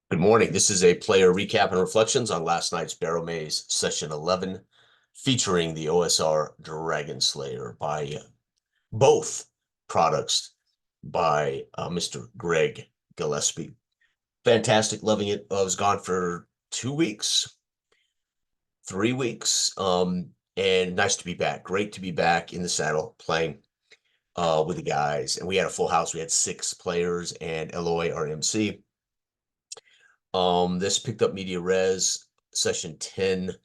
Good morning. This is a player recap and reflections on last night's Barrowmaze session 11, featuring the OSR Dragon Slayer by both products by Mr. Greg Gillespie. Fantastic, loving it. I was gone for 2 weeks, 3 weeks, and nice to be back. Great to be back in the saddle playing with the guys. And we had a full house. We had 6 players and Eloy, our MC. This picked up media res session 10.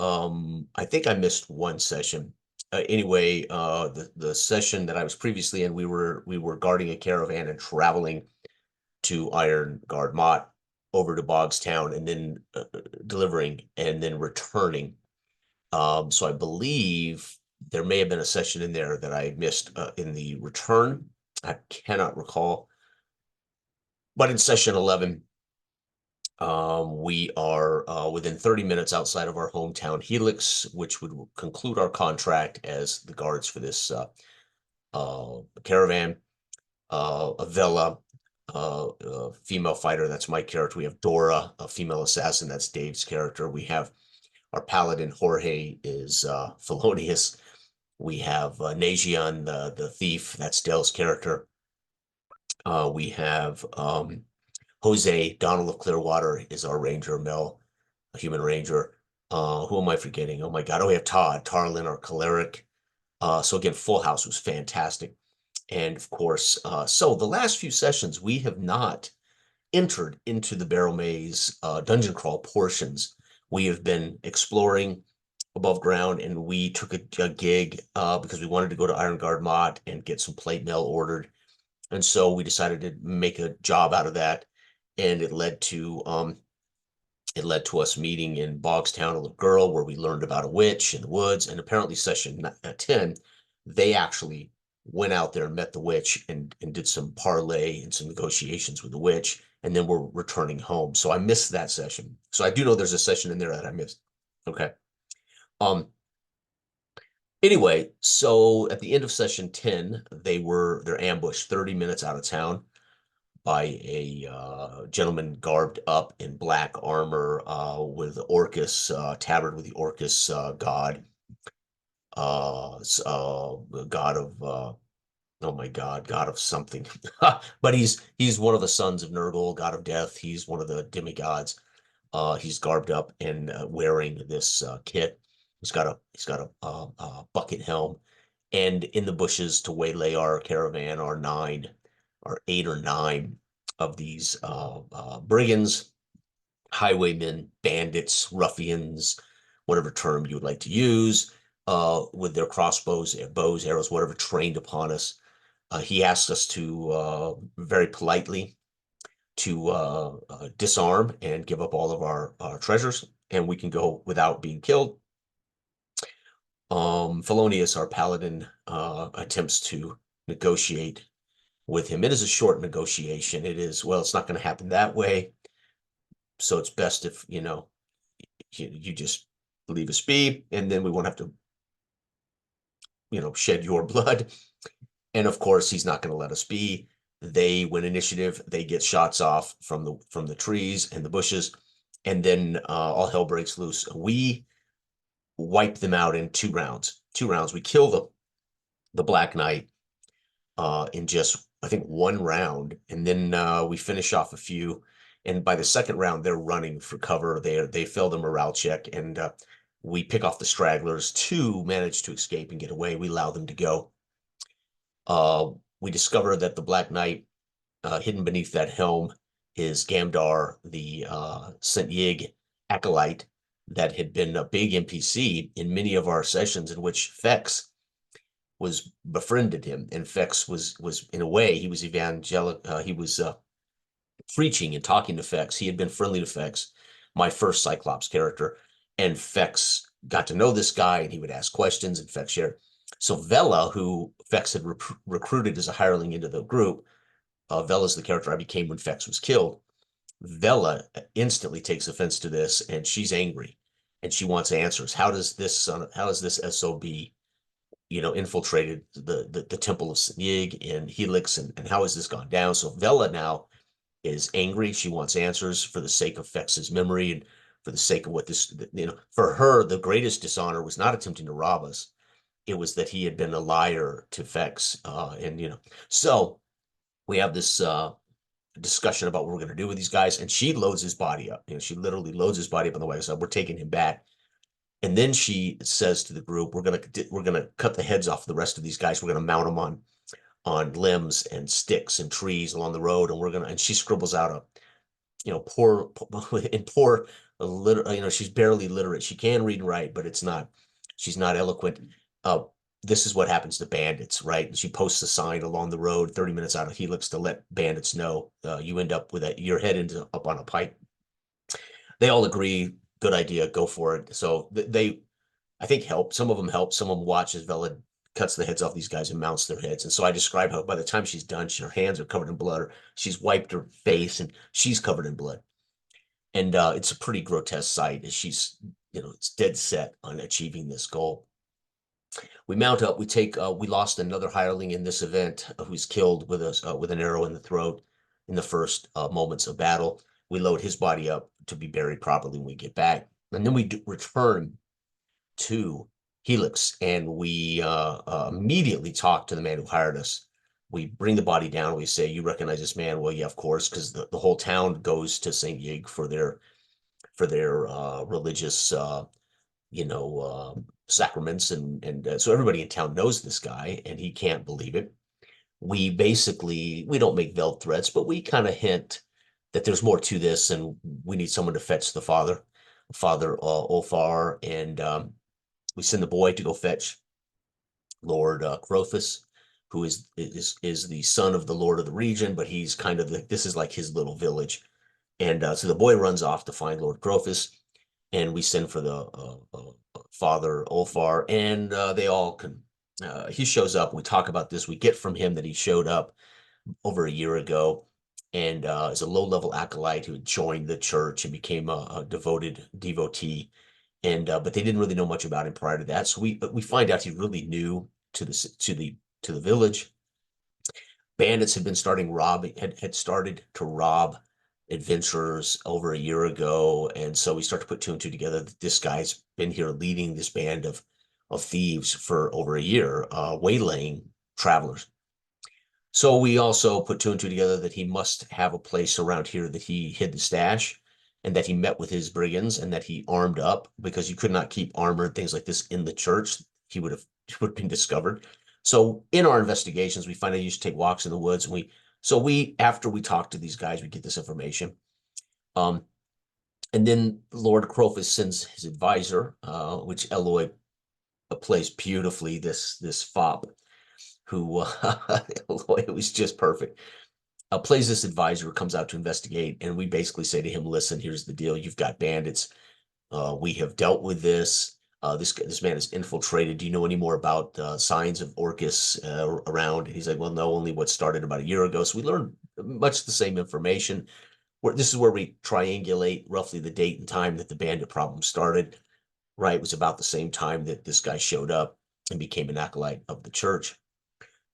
I think I missed one session. Anyway, the session that I was previously in, we were guarding a caravan and traveling to Iron Guard Mott over to Bogstown and then delivering and then returning. So I believe there may have been a session in there that I missed in the return. I cannot recall. But in session 11, we are within 30 minutes outside of our hometown Helix, which would conclude our contract as the guards for this caravan. A Vela, a female fighter, that's my character. We have Dora, a female assassin, that's Dave's character. We have our paladin, Jorge, is Felonious. We have Najian, the thief, that's Dell's character. We have Jose, Donald of Clearwater, is our ranger, Mel, a human ranger. Who am I forgetting? Oh my God. Oh, we have Todd, Tarlin, our choleric. So again, Full House was fantastic. And of course, so the last few sessions, we have not entered into the Barrowmaze dungeon crawl portions. We have been exploring above ground, and we took a gig because we wanted to go to Iron Guard Mott and get some plate mail ordered. And so we decided to make a job out of that. And it led to us meeting in Bogstown, a little girl, where we learned about a witch in the woods. And apparently session 10, they actually went out there and met the witch and did some parlay and some negotiations with the witch, and then we're returning home. So I missed that session. So I do know there's a session in there that I missed. Okay. Um, anyway, so at the end of session 10, they're ambushed 30 minutes out of town by a gentleman garbed up in black armor with Orcus, tabard with the Orcus god, god of oh my God, god of something. But he's one of the sons of Nurgle, god of death. He's one of the demigods. He's garbed up and wearing this kit. He's got a bucket helm, and in the bushes to waylay our caravan are 8 or 9 of these brigands, highwaymen, bandits, ruffians, whatever term you would like to use, with their crossbows, bows, arrows, whatever, trained upon us. He asked us to very politely to disarm and give up all of our treasures, and we can go without being killed. Felonius, our paladin, attempts to negotiate with him. It is a short negotiation. Well, it's not going to happen that way. So it's best if, you just leave us be, and then we won't have to, shed your blood. And of course, he's not going to let us be. They win initiative. They get shots off from the trees and the bushes, and then all hell breaks loose. We wipe them out in 2 rounds. 2 rounds. We kill the Black Knight in just, I think, 1 round, and then we finish off a few. And by the second round, they're running for cover. They failed a morale check, and we pick off the stragglers. 2 manage to escape and get away. We allow them to go. We discover that the Black Knight, hidden beneath that helm, is Gamdar, the St. Yig acolyte that had been a big NPC in many of our sessions, in which Fex was befriended him. And Fex was in a way, he was evangelic. He was preaching and talking to Fex. He had been friendly to Fex, my first Cyclops character, and Fex got to know this guy, and he would ask questions, and Fex shared. So Vela, who Fex had recruited as a hireling into the group, Vela's the character I became when Fex was killed. Vela instantly takes offense to this, and she's angry, and she wants answers. How does this SOB, infiltrated the temple of St. Yig in Helix, and how has this gone down? So Vela now is angry. She wants answers for the sake of Fex's memory and for the sake of what this, for her, the greatest dishonor was not attempting to rob us. It was that he had been a liar to Fex. So we have this discussion about what we're going to do with these guys. And she loads his body up. She literally loads his body up on the wagon. So we're taking him back. And then she says to the group, we're gonna cut the heads off the rest of these guys. We're gonna mount them on limbs and sticks and trees along the road, and she scribbles out a, poor in poor she's barely literate. She can read and write, but she's not eloquent. Uh, this is what happens to bandits, right? And she posts a sign along the road 30 minutes out of Helix to let bandits know you end up with your head ends up on a pike. They all agree, good idea, go for it. So they, I think, help. Some of them help. Some of them watch as Vela cuts the heads off these guys and mounts their heads. And so I describe how by the time she's done, her hands are covered in blood, or she's wiped her face and she's covered in blood. And it's a pretty grotesque sight as she's, it's dead set on achieving this goal. We mount up. We lost another hireling in this event who's killed with an arrow in the throat in the first moments of battle. We load his body up to be buried properly when we get back. And then we return to Helix, and we immediately talk to the man who hired us. We bring the body down. We say, "You recognize this man?" Well, yeah, of course, because the whole town goes to St. Yig for their religious sacraments, and so everybody in town knows this guy, and he can't believe it. We don't make veiled threats, but we kind of hint that there's more to this, and we need someone to fetch the Father Ulfar, and we send the boy to go fetch Lord Crothus, who is the son of the Lord of the region, but he's kind of this is like his little village. And so the boy runs off to find Lord Crothus, and we send for the Father Ulfar, and they all can. He shows up. We talk about this. We get from him that he showed up over a year ago, and is a low-level acolyte who had joined the church and became a devoted devotee. And but they didn't really know much about him prior to that. So we find out he's really new to the village. Bandits had been had started to rob adventurers over a year ago, and so we start to put two and two together that this guy's been here leading this band of thieves for over a year, waylaying travelers. So we also put two and two together that he must have a place around here that he hid the stash, and that he met with his brigands, and that he armed up, because you could not keep armor and things like this in the church. He would have been discovered. So in our investigations, we find out he used to take walks in the woods, and after we talk to these guys, we get this information. And then Lord Crothus sends his advisor, which Eloy plays beautifully, this fop, who it was just perfect. Plays this advisor who comes out to investigate, and we basically say to him, "Listen, here's the deal. You've got bandits. We have dealt with this. This man is infiltrated. Do you know any more about signs of Orcus around?" And he's like, "Well, no, only what started about a year ago." So we learned much the same information. This is where we triangulate roughly the date and time that the bandit problem started. Right, it was about the same time that this guy showed up and became an acolyte of the church.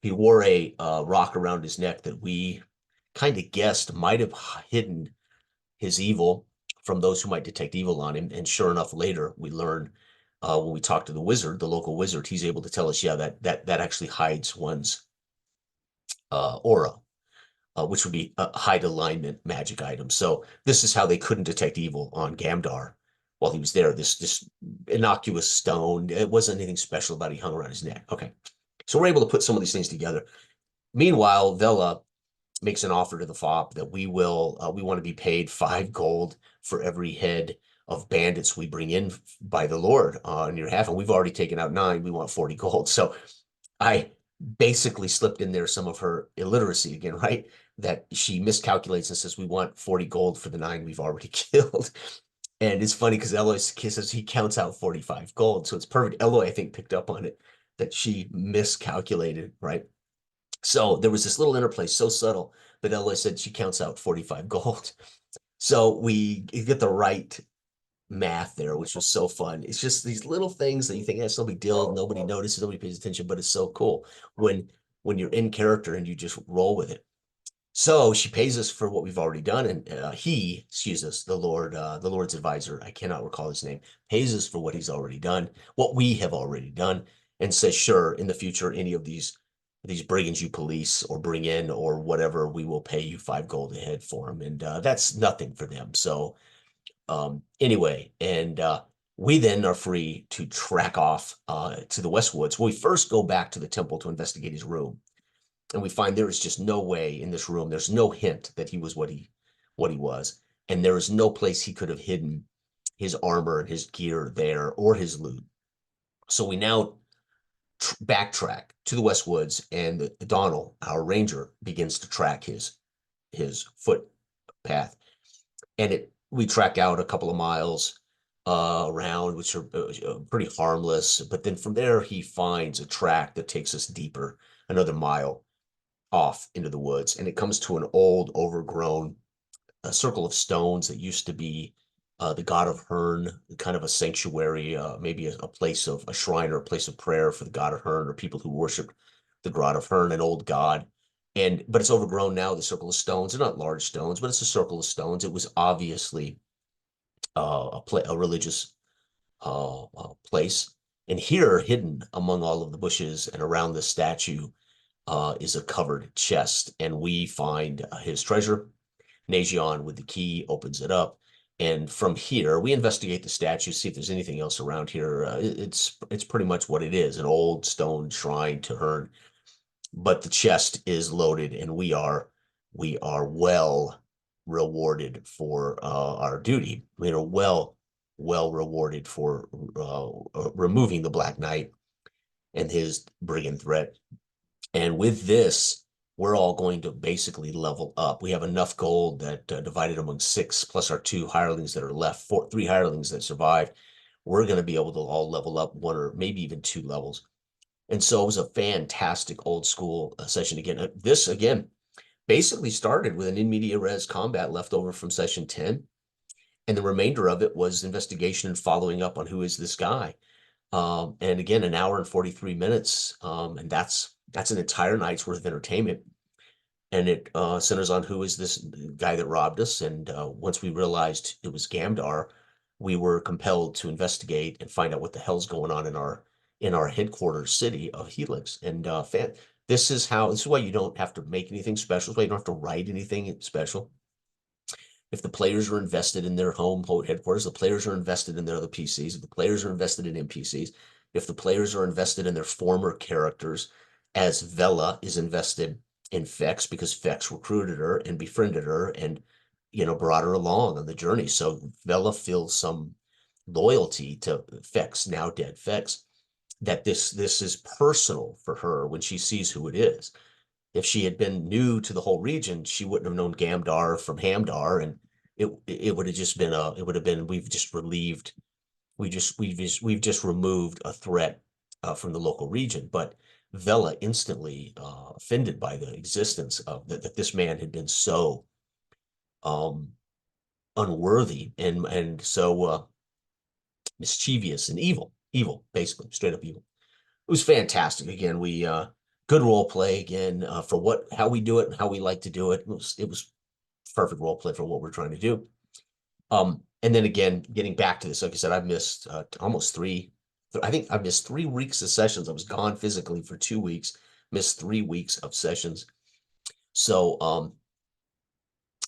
He wore a rock around his neck that we kind of guessed might have hidden his evil from those who might detect evil on him. And sure enough, later we learn when we talk to the wizard, the local wizard, he's able to tell us, yeah, that actually hides one's aura, which would be a hide alignment magic item. So this is how they couldn't detect evil on Gamdar while he was there. This innocuous stone, it wasn't anything special about it. He hung around his neck. Okay, so we're able to put some of these things together. Meanwhile, Vela makes an offer to the FOP that we want to be paid 5 gold for every head of bandits we bring in by the Lord on your half, and we've already taken out 9. We want 40 gold. So I basically slipped in there some of her illiteracy again, right? That she miscalculates and says we want 40 gold for the 9 we've already killed. And it's funny because Eloy says he counts out 45 gold. So it's perfect. Eloy, I think, picked up on it, that she miscalculated, right? So there was this little interplay, so subtle, but Eloy said she counts out 45 gold. So we get the right math there, which was so fun. It's just these little things that you think that's no big deal, nobody notices, nobody pays attention, but it's so cool when you're in character and you just roll with it. So she pays us for what we've already done, and he, excuse us, the Lord's advisor, I cannot recall his name, pays us for what he's already done, what we have already done, and says, sure, in the future, any of these brigands you police or bring in or whatever, we will pay you 5 gold a head for them, and that's nothing for them. So anyway, and we then are free to track off to the Westwoods. We first go back to the temple to investigate his room, and we find there is just no way in this room. There's no hint that he was what he was, and there is no place he could have hidden his armor and his gear there or his loot. So we now backtrack to the Westwoods, and Donald, our ranger, begins to track his footpath, and we track out a couple of miles around, which are pretty harmless. But then from there, he finds a track that takes us deeper, another mile off into the woods, and it comes to an old, overgrown circle of stones that used to be the god of Hern, kind of a sanctuary, maybe a place of a shrine or a place of prayer for the god of Hern or people who worship the god of Hern, an old god. And but it's overgrown now. The circle of stones, they're not large stones, but it's a circle of stones. It was obviously a religious place. And here, hidden among all of the bushes and around the statue, is a covered chest, and we find his treasure. Nagion with the key opens it up, and from here we investigate the statue, see if there's anything else around here. It's pretty much what it is, an old stone shrine to Hern, but the chest is loaded, and we are well rewarded for our duty. We are well rewarded for removing the Black Knight and his brigand threat. And with this, we're all going to basically level up. We have enough gold that divided among 6 plus our 2 hirelings that are left, 3 hirelings that survive, we're going to be able to all level up 1 or maybe even 2 levels. And so it was a fantastic old school session again. This again basically started with an in media res combat left over from session 10, and the remainder of it was investigation and following up on who is this guy. And again, an hour and 43 minutes, and that's an entire night's worth of entertainment. And it centers on who is this guy that robbed us. And once we realized it was Gamdar, we were compelled to investigate and find out what the hell's going on in our headquarters city of Helix. And this is why you don't have to make anything special. This is why you don't have to write anything special. If the players are invested in their home headquarters, the players are invested in their other PCs. If the players are invested in NPCs, if the players are invested in their former characters, as Vela is invested in Fex because Fex recruited her and befriended her and brought her along on the journey. So Vela feels some loyalty to Fex, now dead Fex, that this is personal for her when she sees who it is. If she had been new to the whole region, she wouldn't have known Gamdar from Hamdar, and it would have just been we've just relieved, we've just removed a threat from the local region. But Vela instantly offended by the existence of that this man had been so um unworthy and so mischievous and evil, basically straight up evil. It was fantastic. Again, we good role play again for how we do it and how we like to do it. It was perfect role play for what we're trying to do. And then again, getting back to this, like I said, I've missed almost 3. I think I've missed 3 weeks of sessions. I was gone physically for 2 weeks, missed 3 weeks of sessions. So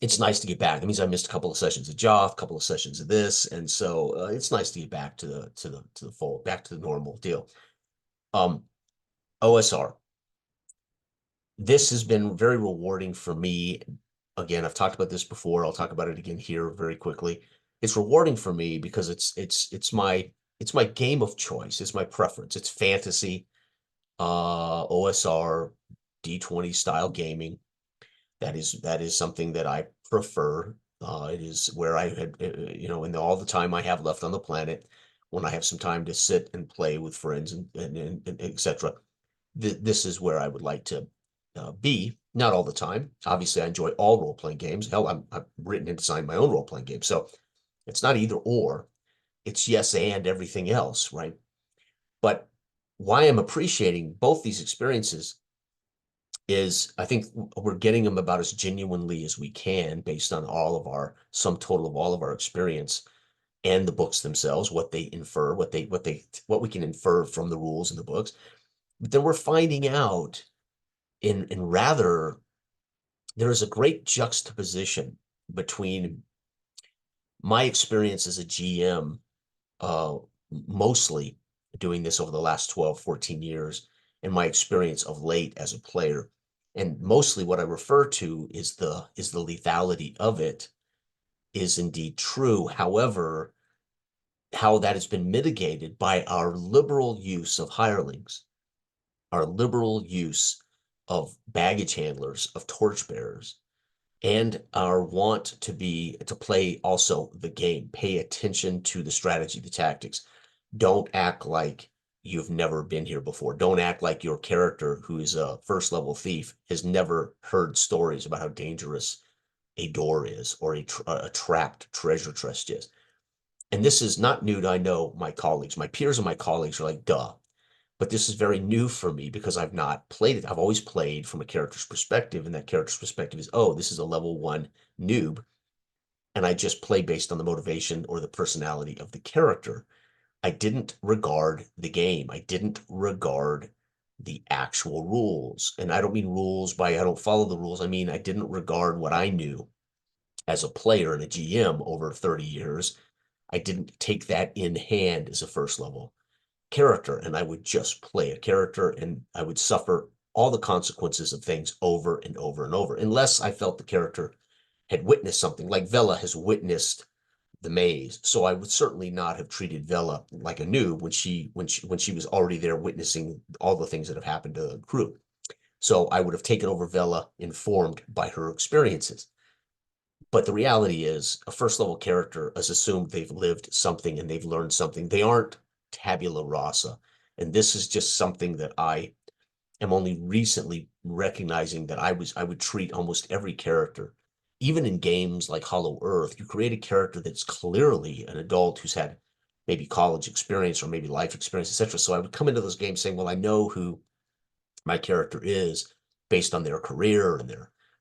it's nice to get back. That means I missed a couple of sessions of Joff, a couple of sessions of this, and so it's nice to get back to the fold, back to the normal deal. OSR. This has been very rewarding for me. Again, I've talked about this before. I'll talk about it again here very quickly. It's rewarding for me because it's my game of choice. It's my preference. It's fantasy, OSR, D20 style gaming. That is something that I prefer. It is where I had, in all the time I have left on the planet, when I have some time to sit and play with friends and etc. This is where I would like to be. Not all the time. Obviously, I enjoy all role-playing games. Hell, I've written and designed my own role-playing game. So it's not either or. It's yes and everything else, right? But why I'm appreciating both these experiences is I think we're getting them about as genuinely as we can based on all of our sum total of all of our experience and the books themselves, what they infer, what we can infer from the rules in the books. But then we're finding out in rather there is a great juxtaposition between my experience as a GM, mostly doing this over the last 12, 14 years, and my experience of late as a player. And mostly what I refer to is the lethality of it is indeed true. However, how that has been mitigated by our liberal use of hirelings, our liberal use of baggage handlers, of torchbearers, and our want to play also the game, pay attention to the strategy, the tactics. Don't act like you've never been here before. Don't act like your character, who is a first level thief, has never heard stories about how dangerous a door is or a trapped treasure chest is. And this is not new to, I know, my colleagues. My peers and my colleagues are like, duh. But this is very new for me because I've not played it. I've always played from a character's perspective, and that character's perspective is, oh, this is a level 1 noob, and I just play based on the motivation or the personality of the character. I didn't regard the game. I didn't regard the actual rules. And I don't mean rules by I don't follow the rules. I mean, I didn't regard what I knew as a player and a GM over 30 years. I didn't take that in hand as a first level character, and I would just play a character and I would suffer all the consequences of things over and over and over, unless I felt the character had witnessed something, like Vela has witnessed the maze. So I would certainly not have treated Vela like a noob when she was already there witnessing all the things that have happened to the group. So I would have taken over Vela informed by her experiences. But the reality is, a first level character is assumed they've lived something and they've learned something. They aren't tabula rasa. And this is just something that I am only recently recognizing that I would treat almost every character. Even in games like Hollow Earth, you create a character that's clearly an adult who's had maybe college experience or maybe life experience, etc. So I would come into those games saying, well, I know who my character is based on their career and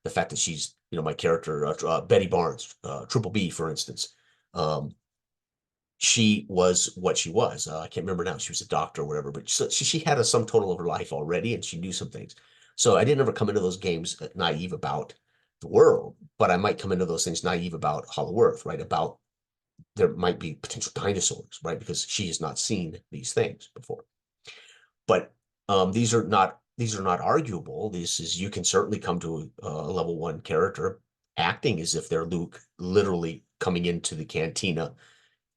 the fact that she's, my character, Betty Barnes, Triple B, for instance. Um, she was what she was. I can't remember now. She was a doctor or whatever, but she had a sum total of her life already, and she knew some things. So I didn't ever come into those games naive about the world, but I might come into those things naive about Hollow Earth, right? About there might be potential dinosaurs, right? Because she has not seen these things before. But these are not arguable. This is you can certainly come to a level 1 character acting as if they're Luke, literally coming into the cantina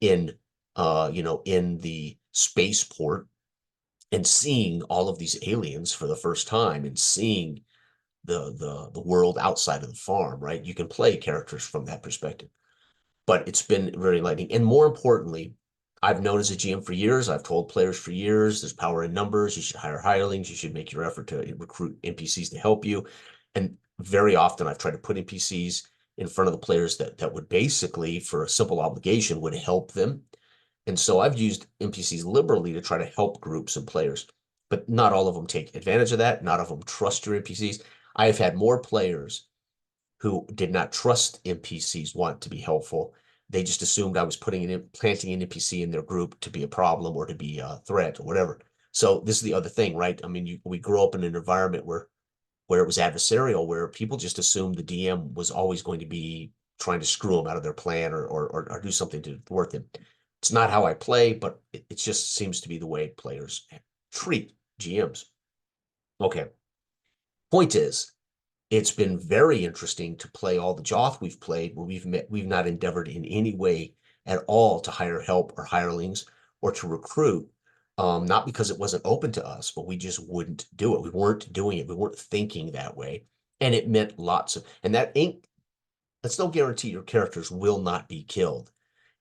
in in the spaceport and seeing all of these aliens for the first time and seeing the world outside of the farm, right? You can play characters from that perspective, but it's been very enlightening. And more importantly, I've known as a GM for years, I've told players for years, there's power in numbers. You should hire hirelings. You should make your effort to recruit NPCs to help you. And very often I've tried to put NPCs in front of the players that would basically, for a simple obligation, would help them. And so I've used NPCs liberally to try to help groups and players, but not all of them take advantage of that. Not all of them trust your NPCs. I have had more players who did not trust NPCs want to be helpful. They just assumed I was planting an NPC in their group to be a problem or to be a threat or whatever. So this is the other thing, right? I mean, we grew up in an environment where it was adversarial, where people just assumed the DM was always going to be trying to screw them out of their plan or do something to thwart them. It's not how I play, but it just seems to be the way players treat GMs. Okay. Point is, it's been very interesting to play all the Joth we've played where we've not endeavored in any way at all to hire help or hirelings or to recruit. Not because it wasn't open to us, but we just wouldn't do it. We weren't doing it. We weren't thinking that way. And it meant and that's no guarantee your characters will not be killed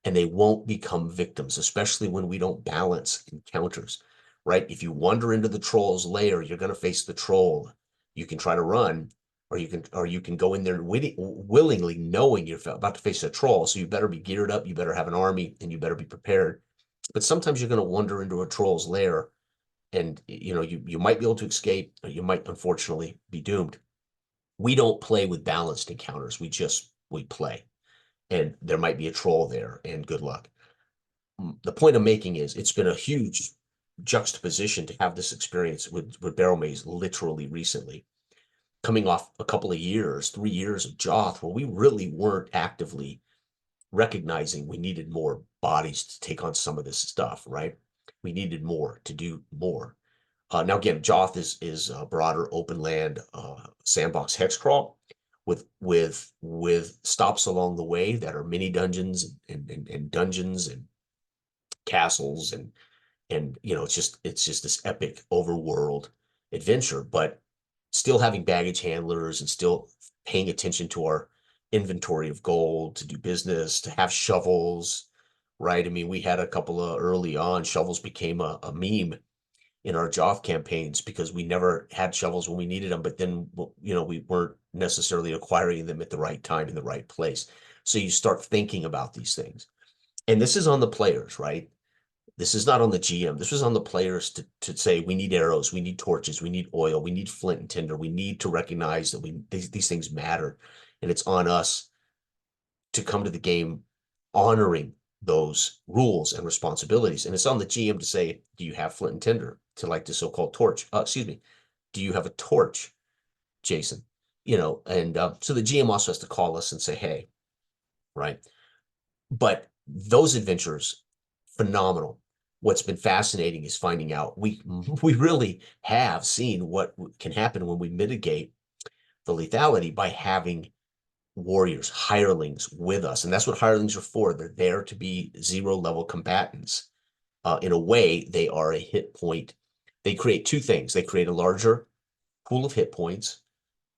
and they won't become victims, especially when we don't balance encounters, right? If you wander into the troll's lair, you're going to face the troll. You can try to run, or you can go in there willingly knowing you're about to face a troll. So you better be geared up, you better have an army, and you better be prepared. But sometimes you're going to wander into a troll's lair and you might be able to escape, or you might unfortunately be doomed. We don't play with balanced encounters. We play, and there might be a troll there, and good luck. The point I'm making is it's been a huge juxtaposition to have this experience with Barrowmaze literally recently, coming off a couple of years, 3 years of Joth, where we really weren't actively recognizing we needed more bodies to take on some of this stuff, right? We needed more to do more. Now again, Joth is a broader open land sandbox hex crawl with stops along the way that are mini dungeons and dungeons and castles and it's just this epic overworld adventure, but still having baggage handlers and still paying attention to our inventory of gold to do business, to have shovels, right? I mean, we had a couple of early on shovels became a meme in our Joff campaigns because we never had shovels when we needed them, but then we weren't necessarily acquiring them at the right time in the right place. So you start thinking about these things. And this is on the players, right? This is not on the GM. This was on the players to say, we need arrows, we need torches, we need oil, we need flint and tinder. We need to recognize that these things matter. And it's on us to come to the game honoring those rules and responsibilities. And it's on the GM to say, do you have flint and tinder to light the so-called torch? Excuse me. Do you have a torch, Jason? And so the GM also has to call us and say, hey, right? But those adventures, phenomenal. What's been fascinating is finding out we really have seen what can happen when we mitigate the lethality by having warriors, hirelings with us. And that's what hirelings are for. They're there to be zero level combatants. In a way, they are a hit point. They create two things. They create a larger pool of hit points,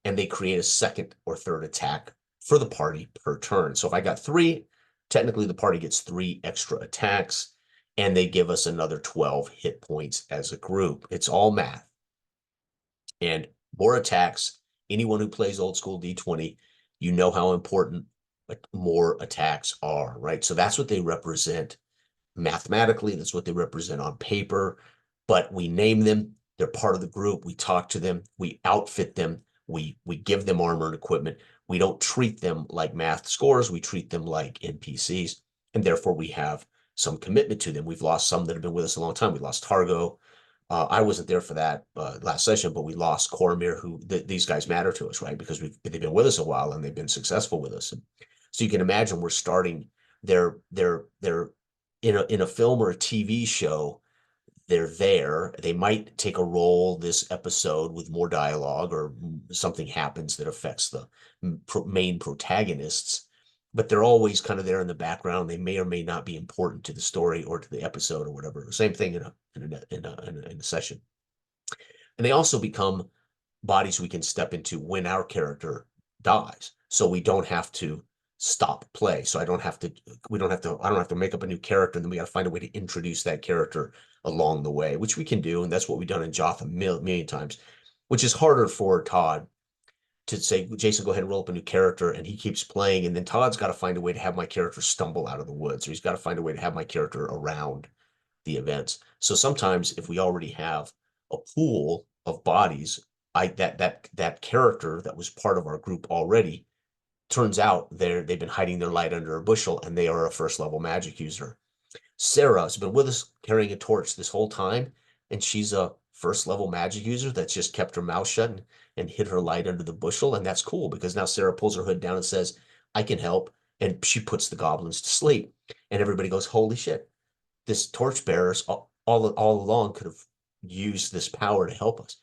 and they create a second or third attack for the party per turn. So if I got 3, technically the party gets 3 extra attacks, and they give us another 12 hit points as a group. It's all math. And more attacks, anyone who plays old school D20, you know how important more attacks are, right? So that's what they represent mathematically. That's what they represent on paper. But we name them. They're part of the group. We talk to them. We outfit them. We give them armor and equipment. We don't treat them like math scores. We treat them like NPCs. And therefore, we have some commitment to them. We've lost some that have been with us a long time. We lost Targo. I wasn't there for that last session, but we lost Cormir, who these guys matter to us, right? Because they've been with us a while and they've been successful with us. And so you can imagine we're starting they're in a film or a TV show. They're there. They might take a role this episode with more dialogue or something happens that affects the main protagonists, but they're always kind of there in the background. They may or may not be important to the story or to the episode or whatever. Same thing in a session. And they also become bodies we can step into when our character dies. So we don't have to stop play. So I don't have to make up a new character, and then we got to find a way to introduce that character along the way, which we can do. And that's what we've done in Joth a million times, which is harder for Todd to say, Jason, go ahead and roll up a new character. And he keeps playing. And then Todd's got to find a way to have my character stumble out of the woods, or he's got to find a way to have my character around the events. So sometimes if we already have a pool of bodies, that character that was part of our group already, turns out they've been hiding their light under a bushel and they are a first level magic user. Sarah has been with us carrying a torch this whole time, and she's a first level magic user that's just kept her mouth shut and hid her light under the bushel. And that's cool because now Sarah pulls her hood down and says, I can help. And she puts the goblins to sleep. And everybody goes, holy shit, this torchbearers all along could have used this power to help us.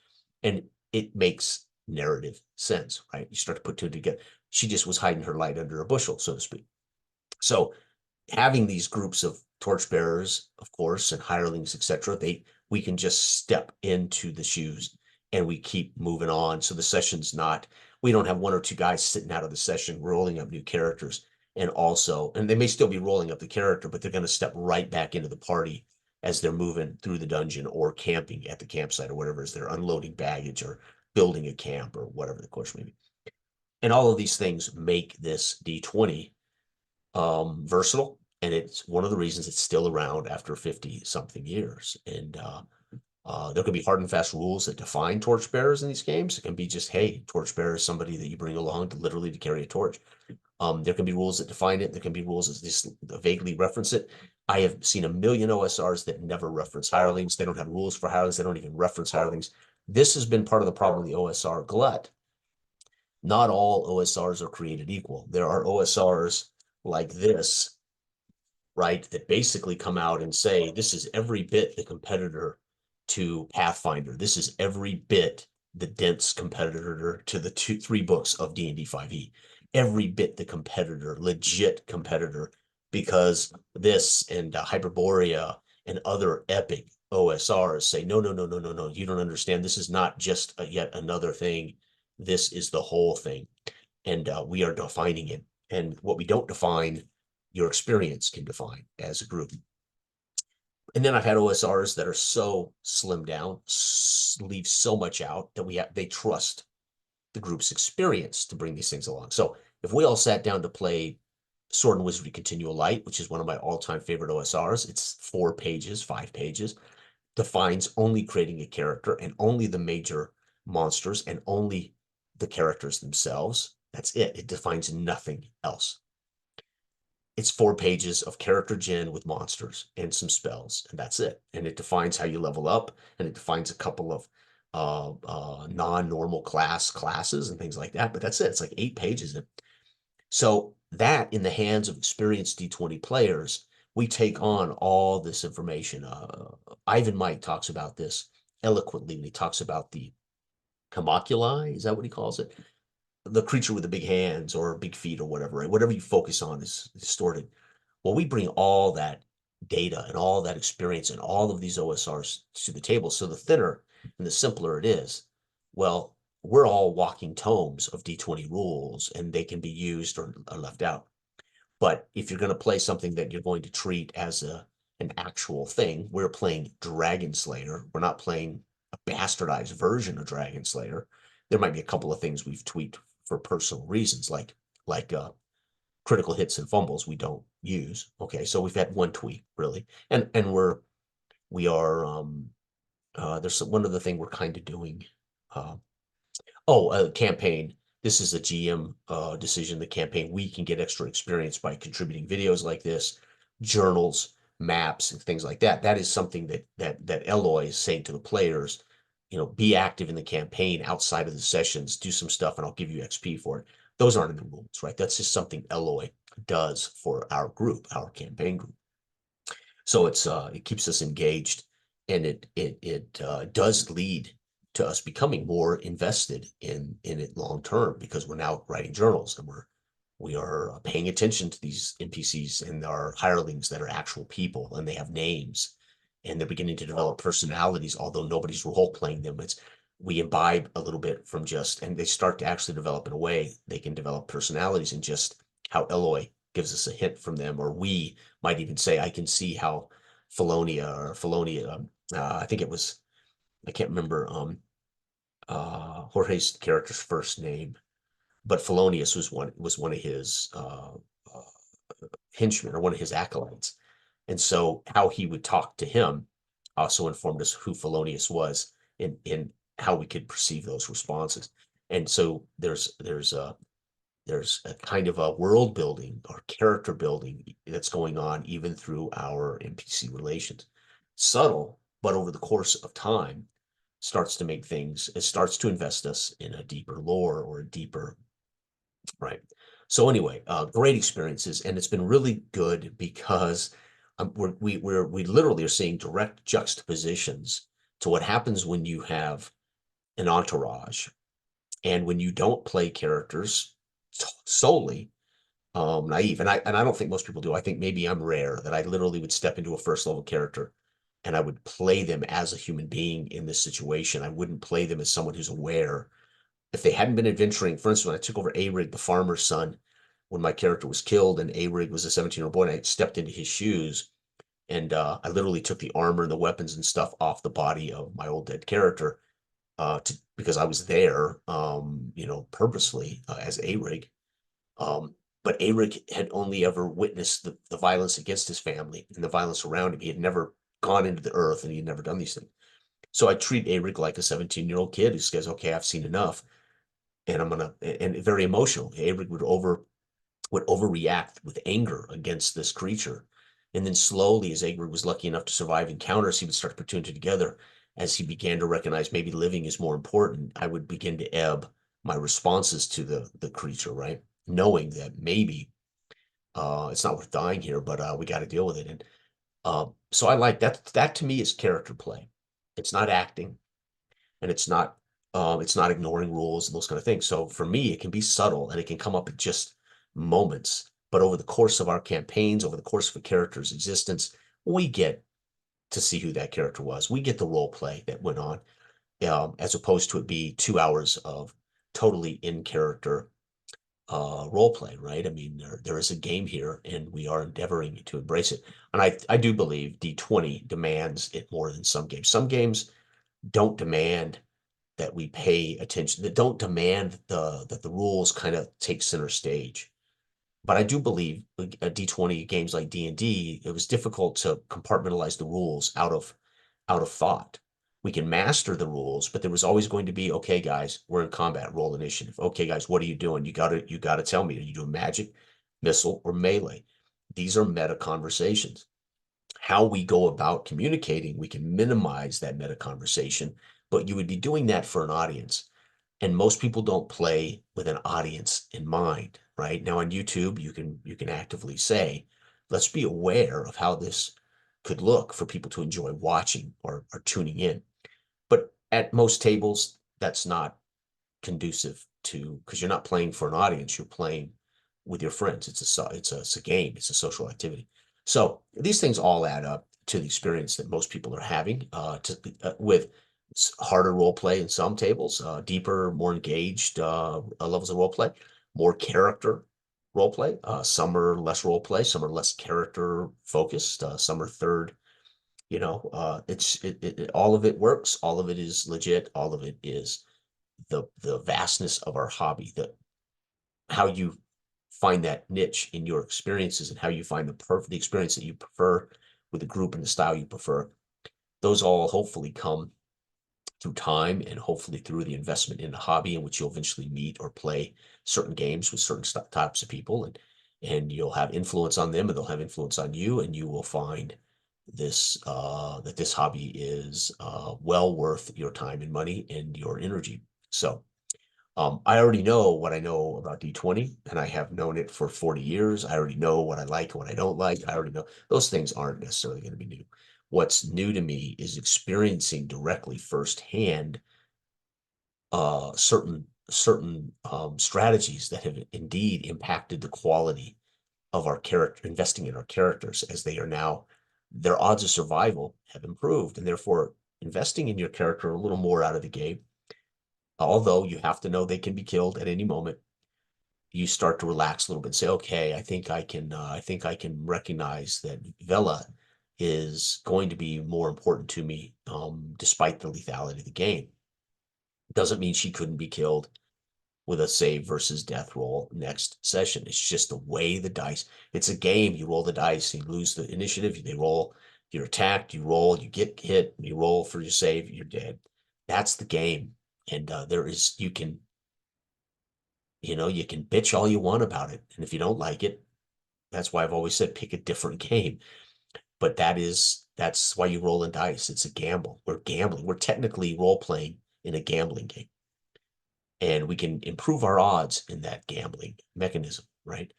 And it makes narrative sense, right? You start to put two together. She just was hiding her light under a bushel, so to speak. So having these groups of torchbearers, of course, and hirelings, etc., we can just step into the shoes and we keep moving on. So the session's not, we don't have 1 or 2 guys sitting out of the session rolling up new characters. And they may still be rolling up the character, but they're going to step right back into the party as they're moving through the dungeon or camping at the campsite or whatever, as they're unloading baggage or building a camp or whatever the course may be. And all of these things make this D20 versatile. And it's one of the reasons it's still around after 50 something years. And There could be hard and fast rules that define torchbearers in these games. It can be just, hey, torchbearer is somebody that you bring along to literally to carry a torch. There can be rules that define it. There can be rules that just vaguely reference it. I have seen a million OSRs that never reference hirelings. They don't have rules for hirelings. They don't even reference hirelings. This has been part of the problem of the OSR glut. Not all OSRs are created equal. There are OSRs like this, right, that basically come out and say, this is every bit the competitor to Pathfinder. This is every bit the dense competitor to the 3 books of D&D 5e. Every bit the competitor, legit competitor, because this and Hyperborea and other epic OSRs say, no, no, no, no, no, no, you don't understand. This is not just yet another thing. This is the whole thing. And we are defining it. And what we don't define, your experience can define as a group. And then I've had OSRs that are so slimmed down, leave so much out that they trust the group's experience to bring these things along. So if we all sat down to play Sword and Wizardry Continual Light, which is one of my all-time favorite OSRs, it's 4 pages, 5 pages, defines only creating a character and only the major monsters and only the characters themselves. That's it. It defines nothing else. It's 4 pages of character gen with monsters and some spells, and that's it. And it defines how you level up, and it defines a couple of non-normal classes and things like that. But that's it. It's like 8 pages. So that, in the hands of experienced D20 players, we take on all this information. Ivan Mike talks about this eloquently when he talks about the homunculi. Is that what he calls it? The creature with the big hands or big feet or whatever, right? Whatever you focus on is distorted. Well, we bring all that data and all that experience and all of these OSRs to the table. So the thinner and the simpler it is, well, we're all walking tomes of D20 rules, and they can be used or left out. But if you're going to play something that you're going to treat as an actual thing, we're playing Dragon Slayer. We're not playing a bastardized version of Dragon Slayer. There might be a couple of things we've tweaked for personal reasons, like critical hits and fumbles we don't use. Okay, so we've had one tweak really, and we are there's one other thing we're kind of doing. Campaign. This is a GM decision. The campaign, we can get extra experience by contributing videos like this, journals, maps, and things like that. That is something that Eloy is saying to the players. Be active in the campaign outside of the sessions, do some stuff, and I'll give you XP for it. Those aren't in the rules, right? That's just something Eloy does for our group, our campaign group. So it keeps us engaged, and it does lead to us becoming more invested in it long term, because we're now writing journals, and we are paying attention to these NPCs and our hirelings that are actual people, and they have names, and they're beginning to develop personalities, although nobody's role playing them. We imbibe a little bit from and they start to actually develop in a way they can develop personalities, and just how Eloy gives us a hint from them, or we might even say, I can see how Felonia, I think it was, I can't remember Jorge's character's first name, but Felonius was one of his henchmen, or one of his acolytes. And so how he would talk to him also informed us who Felonius was, in how we could perceive those responses. And so there's a kind of a world building or character building that's going on even through our NPC relations. Subtle, but over the course of time, it starts to invest us in a deeper lore or a deeper, right? So anyway, great experiences, and it's been really good because we literally are seeing direct juxtapositions to what happens when you have an entourage and when you don't play characters solely naive. And I don't think most people do. I think maybe I'm rare, that I literally would step into a first level character and I would play them as a human being in this situation. I wouldn't play them as someone who's aware. If they hadn't been adventuring, for instance, when I took over Arig, the farmer's son, when my character was killed and Arig was a 17-year-old boy, and I stepped into his shoes, and I literally took the armor and the weapons and stuff off the body of my old dead character, because I was there, purposely, as Arig. But Arig had only ever witnessed the violence against his family and the violence around him. He had never gone into the earth, and he had never done these things. So I treat Abrick like a 17-year-old kid who says, okay, I've seen enough and and very emotional. Abrick would overreact with anger against this creature. And then slowly, as Abrick was lucky enough to survive encounters, he would start to put two and two together. As he began to recognize maybe living is more important, I would begin to ebb my responses to the creature, right? Knowing that maybe it's not worth dying here, but we got to deal with it. And so I like that. That to me is character play. It's not acting, and it's not ignoring rules and those kind of things. So for me, it can be subtle and it can come up at just moments. But over the course of our campaigns, over the course of a character's existence, we get to see who that character was. We get the role play that went on, as opposed to it be 2 hours of totally in character role play, right? I mean, there is a game here, and we are endeavoring to embrace it. And I do believe D20 demands it more than some games. Some games don't demand that we pay attention, that don't demand that the rules kind of take center stage. But I do believe D20 games like D&D, it was difficult to compartmentalize the rules out of thought. We can master the rules, but there was always going to be, okay, guys, we're in combat, roll initiative. Okay, guys, what are you doing? You gotta tell me, are you doing magic, missile, or melee? These are meta conversations. How we go about communicating, we can minimize that meta conversation, but you would be doing that for an audience. And most people don't play with an audience in mind, right? Now on YouTube, you can actively say, let's be aware of how this could look for people to enjoy watching or tuning in. But at most tables, that's not conducive to, because you're not playing for an audience, you're playing with your friends. It's a game, it's a social activity. So these things all add up to the experience that most people are having with harder role play in some tables, deeper, more engaged levels of role play, more character role play. Some are less role play, some are less character focused, some are third. All of it works, all of it is legit, all of it is the vastness of our hobby, that how you find that niche in your experiences and how you find the experience that you prefer with the group and the style you prefer. Those all hopefully come through time and hopefully through the investment in a hobby in which you'll eventually meet or play certain games with certain types of people, and you'll have influence on them and they'll have influence on you, and you will find that this hobby is well worth your time and money and your energy. So I already know what I know about D20, and I have known it for 40 years. I already know what I like and what I don't like. I already know those things aren't necessarily going to be new. What's new to me is experiencing directly firsthand certain strategies that have indeed impacted the quality of our character, investing in our characters, as they are now, their odds of survival have improved, and therefore investing in your character a little more out of the gate, although you have to know they can be killed at any moment. You start to relax a little bit and say, okay, I think I can recognize that Vela is going to be more important to me, despite the lethality of the game. Doesn't mean she couldn't be killed with a save versus death roll next session. It's just the way the dice, it's a game. You roll the dice, you lose the initiative, they roll, you're attacked, you roll, you get hit, you roll for your save, you're dead. That's the game. And you can bitch all you want about it. And if you don't like it, that's why I've always said pick a different game. But that's why you roll in dice. It's a gamble. We're gambling. We're technically role playing in a gambling game. And we can improve our odds in that gambling mechanism, right?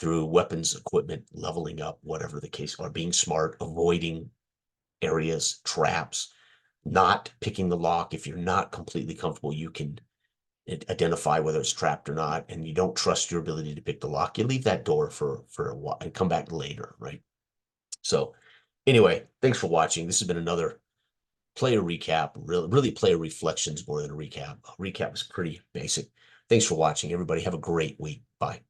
Through weapons, equipment, leveling up, whatever the case, or being smart, avoiding areas, traps, not picking the lock. If you're not completely comfortable, you can identify whether it's trapped or not, and you don't trust your ability to pick the lock, you leave that door for a while and come back later, right? So anyway, thanks for watching. This has been another player recap, really player reflections more than a recap. A recap is pretty basic. Thanks for watching, everybody. Have a great week. Bye.